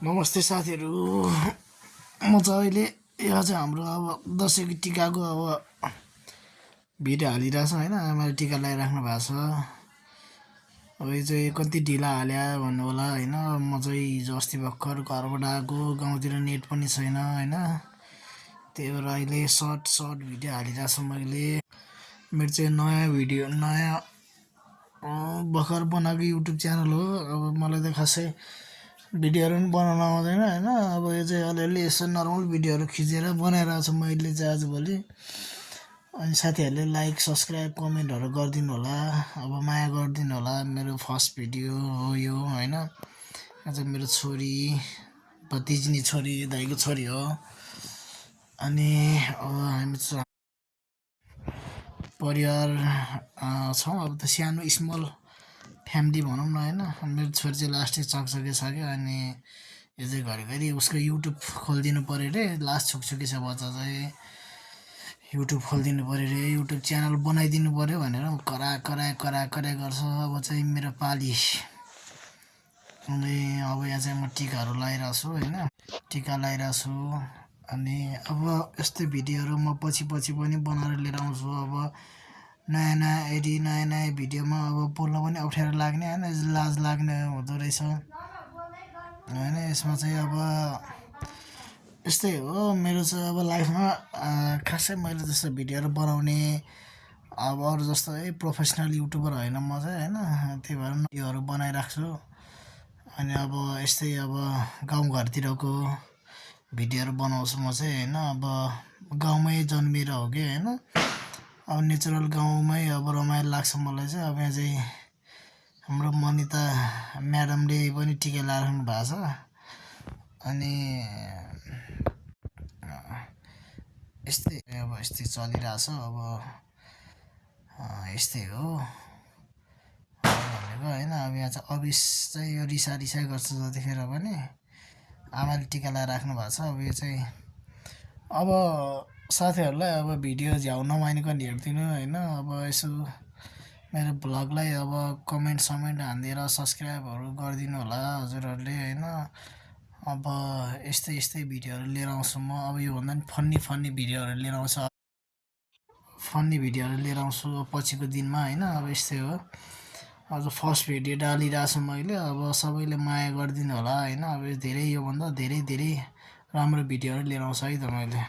नमस्ते साथीहरू। म चाहिँ अहिले यो चाहिँ हाम्रो अब दसैँको टिकाको अब भिडियो हालिरहेको छ होइन। आमाले टिका लगाइराख्नु भएको छ। अब यो चाहिँ कति ढिला हाल्या भन्नु होला होइन। म चाहिँ हिजो अस्ति भर्खर घरबाट आएको, गाउँतिर नेट पनि छैन होइन। त्यही भएर अहिले सर्ट भिडियो हालिरहेको छु मैले। मेरो चाहिँ नयाँ भर्खर बनाएको युट्युब च्यानल हो। अब मलाई त खासै भिडियोहरू पनि बनाउन आउँदैन होइन। अब यो चाहिँ अलिअलि यसो नर्मल भिडियोहरू खिचेर बनाइरहेको छु मैले चाहिँ आजभोलि। अनि साथीहरूले लाइक सब्सक्राइब कमेन्टहरू गरिदिनु होला, अब माया गरिदिनु होला। मेरो फर्स्ट भिडियो हो यो होइन। आज मेरो छोरी, भतिजिनी छोरी, दाइको छोरी हो। अनि अब हामी परिवार छौँ। अब त सानो स्मल फ्यामिली भनौँ न होइन। मेरो छोरी चाहिँ लास्टै चकचके छ क्या। अनि यो चाहिँ घरिघरि उसको युट्युब खोलिदिनु पऱ्यो अरे। लास्ट छुकछुकी छ बच्चा चाहिँ, युट्युब खोलिदिनु पऱ्यो अरे, युट्युब च्यानल बनाइदिनु पऱ्यो भनेर करा गर्छ। अब चाहिँ मेरो पाली। अनि अब यहाँ चाहिँ म टिकाहरू लगाइरहेको छु होइन, टिका लगाइरहेको छु। अनि अब यस्तै भिडियोहरू म पछि पनि बनाएर लिएर आउँछु। अब नयाँ भिडियोमा अब बोल्न पनि अप्ठ्यारो लाग्ने होइन, लाज लाग्ने हुँदो रहेछ होइन। यसमा चाहिँ अब यस्तै हो मेरो चाहिँ अब लाइफमा। खासै मैले जस्तो भिडियोहरू बनाउने अब अरू जस्तो प्रोफेसनल युट्युबर होइन म चाहिँ होइन। त्यही भएर भिडियोहरू बनाइराख्छु। अनि अब यस्तै अब गाउँघरतिरको भिडियोहरू बनाउँछु म चाहिँ होइन। अब गाउँमै जन्मिएर हो कि होइन। अब नेचुरल गाउँमै अब रमाइलो लाग्छ मलाई चाहिँ। अब यहाँ चाहिँ हाम्रो मनिता म्याडमले पनि टिका लगाइराख्नु भएको छ। अनि यस्तै अब यस्तै चलिरहेछ। अब यस्तै हो भनेको होइन। अब यहाँ चाहिँ अबिस चाहिँ यो रिसा गर्छ जतिखेर पनि। आमाले टिका लगाएर राख्नु भएको छ। अब यो चाहिँ अब साथीहरूलाई अब भिडियो झ्याउ नमानिकन हेरिदिनु होइन। अब यसो मेरो भ्लगलाई अब कमेन्ट हानिदिएर सब्सक्राइबहरू गरिदिनु होला हजुरहरूले होइन। अब यस्तै भिडियोहरू लिएर आउँछु म। अब योभन्दा पनि फन्नी भिडियोहरू लिएर आउँछु पछिको दिनमा होइन। अब यस्तै हो। आज फर्स्ट भिडियो डालिरहेको छु मैले। अब सबैले माया गरिदिनु होला होइन। अब धेरै योभन्दा धेरै राम्रो भिडियोहरू लिएर आउँछु है त मैले।